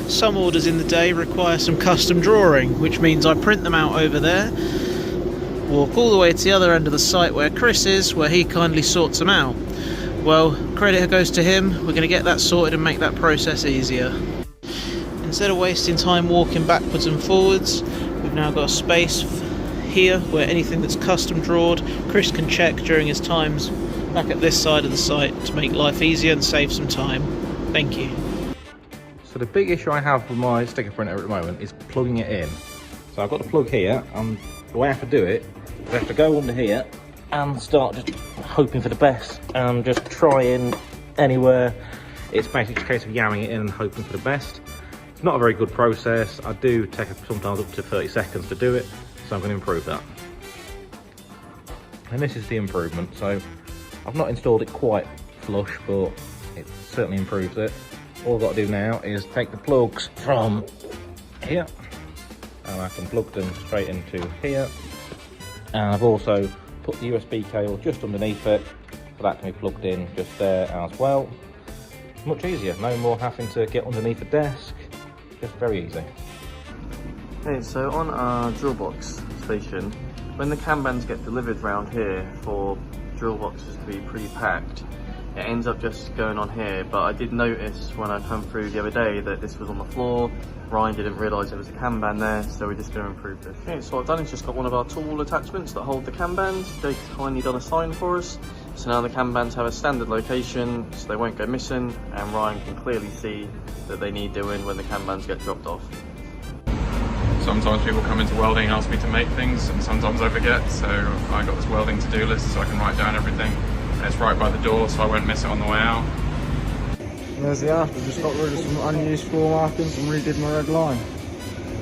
some orders in the day require some custom drawing, which means I print them out over there, walk all the way to the other end of the site where Chris is, where he kindly sorts them out. Well, credit goes to him. We're going to get that sorted and make that process easier. Instead of wasting time walking backwards and forwards, we've now got a space here where anything that's custom drawed, Chris can check during his times back at this side of the site to make life easier and save some time. Thank you. So the big issue I have with my sticker printer at the moment is plugging it in. So I've got the plug here, and the way I have to do it is I have to go under here and start just hoping for the best and just trying anywhere. It's basically a case of yamming it in and hoping for the best. It's not a very good process. I do take sometimes up to 30 seconds to do it, so I'm going to improve that. And this is the improvement. So I've not installed it quite flush, but it certainly improves it. All I've got to do now is take the plugs from here, and I can plug them straight into here. And I've also put the USB cable just underneath it for that to be plugged in just there as well. Much easier, no more having to get underneath the desk, just very easy. Okay, so on our drill box station, when the Kanbans get delivered round here for drill boxes to be pre-packed, it ends up just going on here, but I did notice when I come through the other day that this was on the floor. Ryan didn't realise there was a Kanban there, so we're just going to improve this. Okay, so what I've done is just got one of our tool attachments that hold the Kanbans. They've kindly done a sign for us, so now the Kanbans have a standard location, so they won't go missing, and Ryan can clearly see that they need doing when the Kanbans get dropped off. Sometimes people come into welding and ask me to make things, and sometimes I forget, so I got this welding to-do list so I can write down everything. And it's right by the door, so I won't miss it on the way out. And there's the after, just got rid of some unused floor markings and redid my red line.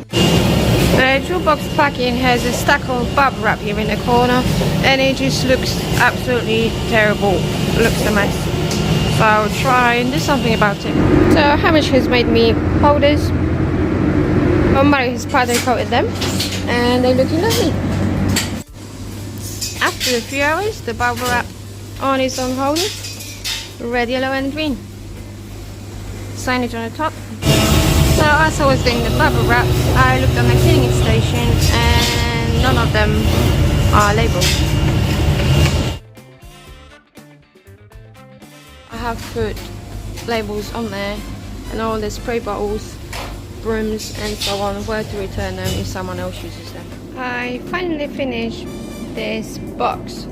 The drill box packing has a stack of bubble wrap here in the corner, and it just looks absolutely terrible. Looks a mess. So I'll try and do something about it. So Hamish has made me holders. Mary has powder coated them, and they're looking lovely. After a few hours, the bubble wrap on its own holders, red, yellow and green. Signage on the top. So as I was doing the bubble wraps, I looked on the cleaning station and none of them are labelled. I have put labels on there and all the spray bottles, brooms and so on, where to return them if someone else uses them. I finally finished this box,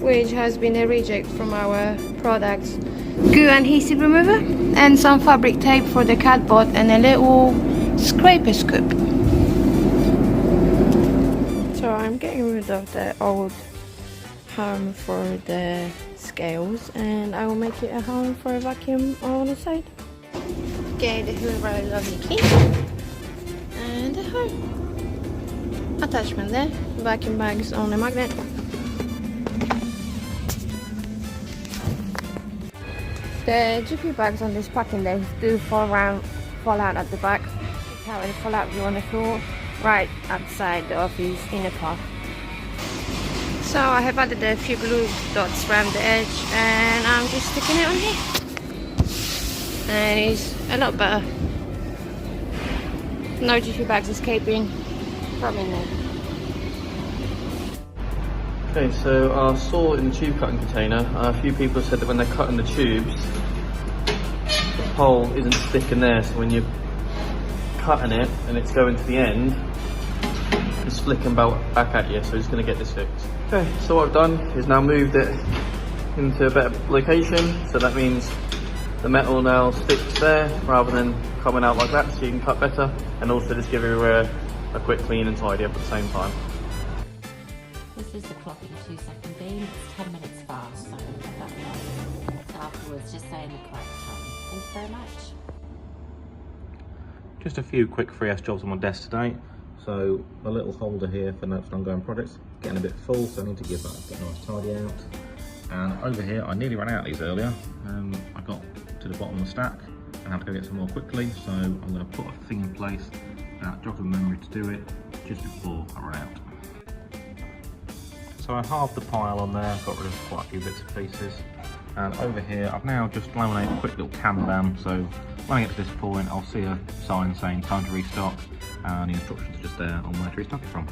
which has been a reject from our products. Glue and adhesive remover and some fabric tape for the cardboard and a little scraper scoop. So I'm getting rid of the old home for the scales, and I will make it a home for a vacuum on the side. Get the very lovely key and the home attachment there. Vacuum bags on a magnet. The GP bags on this packing list do fall out at the back. How they fall out on the floor, right outside the office in a car. So I have added a few glue dots around the edge, and I'm just sticking it on here. And it's a lot better. No GP bags escaping from in there. Okay, so our saw in the tube cutting container, a few people said that when they're cutting the tubes, the pole isn't sticking there, so when you're cutting it and it's going to the end, it's flicking back at you, so we're just going to get this fixed. Okay, so what I've done is now moved it into a better location, so that means the metal now sticks there rather than coming out like that, so you can cut better, and also just give everywhere a quick clean and tidy up at the same time. This is the clock in a 2-second beam. It's 10 minutes fast, so get that right. Afterwards, just saying the correct time. Thank you very much. Just a few quick 3S jobs on my desk today. So a little holder here for notes and ongoing projects, getting a bit full, so I need to give that a nice tidy out. And over here, I nearly ran out of these earlier. I got to the bottom of the stack and had to go get some more quickly, so I'm going to put a thing in place that jogs the memory to do it just before I run out. So I halved the pile on there, got rid of quite a few bits and pieces. And over here, I've now just laminated a quick little Kanban, so When I get to this point, I'll see a sign saying time to restock, and the instructions are just there on where to restock it from.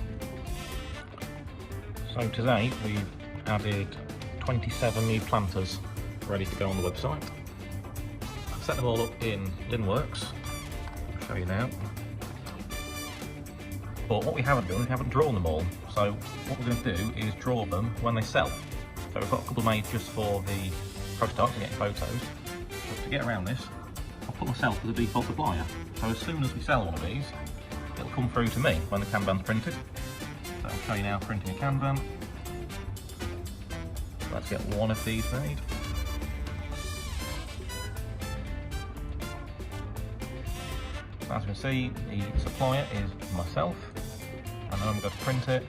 So today we've added 27 new planters ready to go on the website. I've set them all up in Linworks. I'll show you now. But what we haven't done, we haven't drawn them all. So what we're going to do is draw them when they sell. So we've got a couple made just for the prototypes and getting photos. But to get around this, I'll put myself as a default supplier. So as soon as we sell one of these, it'll come through to me when the Kanban's printed. So I'll show you now printing a Kanban. Let's get one of these made. So as you can see, the supplier is myself, and then I'm going to print it,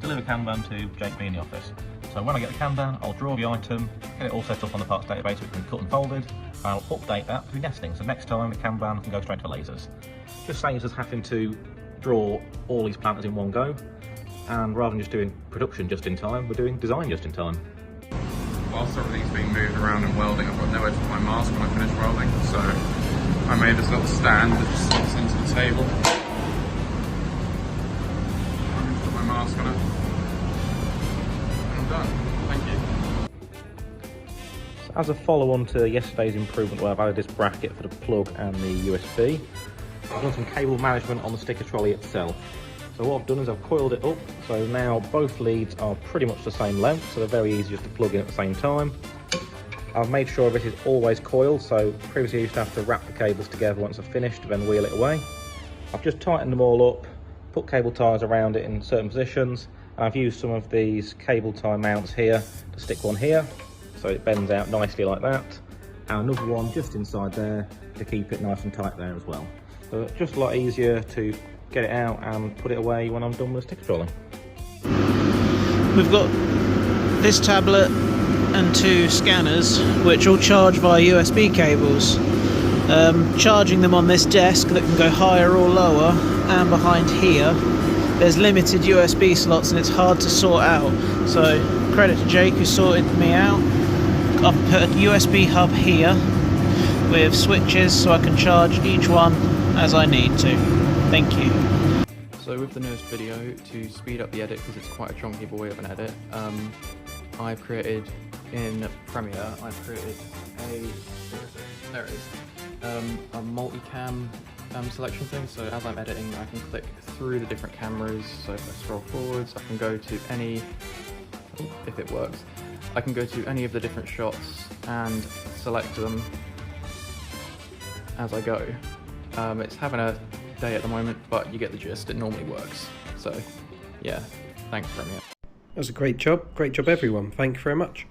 deliver Kanban to Jake B in the office. So when I get the Kanban, I'll draw the item, get it all set up on the parts database so it can be cut and folded, and I'll update that to nesting. So next time the Kanban can go straight to lasers. Just saves us having to draw all these planters in one go, and rather than just doing production just in time, we're doing design just in time. Whilst everything's being moved around and welding, I've got nowhere to put my mask when I finish welding, so I made this little stand that just slots into the table. I can put my mask on it, and I'm done. Thank you. So as a follow-on to yesterday's improvement where I've added this bracket for the plug and the USB, I've done some cable management on the sticker trolley itself. So what I've done is I've coiled it up, so now both leads are pretty much the same length, so they're very easy just to plug in at the same time. I've made sure this is always coiled, so previously I used to have to wrap the cables together once I've finished, then wheel it away. I've just tightened them all up, put cable ties around it in certain positions, and I've used some of these cable tie mounts here to stick one here, so it bends out nicely like that, and another one just inside there to keep it nice and tight there as well. So just a lot easier to get it out and put it away when I'm done with the sticker trolley. We've got this tablet and 2 scanners which all charge via USB cables. Charging them on this desk that can go higher or lower, and behind here there's limited USB slots and it's hard to sort out. So credit to Jake who sorted me out. I've put a USB hub here with switches so I can charge each one as I need to. Thank you. So with the newest video, to speed up the edit because it's quite a chunky boy of an edit, I've created in Premiere, I've created a multicam selection thing. So as I'm editing, I can click through the different cameras. So if I scroll forwards, I can go to any, if it works, I can go to any of the different shots and select them as I go. It's having a day at the moment, but you get the gist, it normally works. So yeah, thanks Premiere. That was a great job everyone, thank you very much.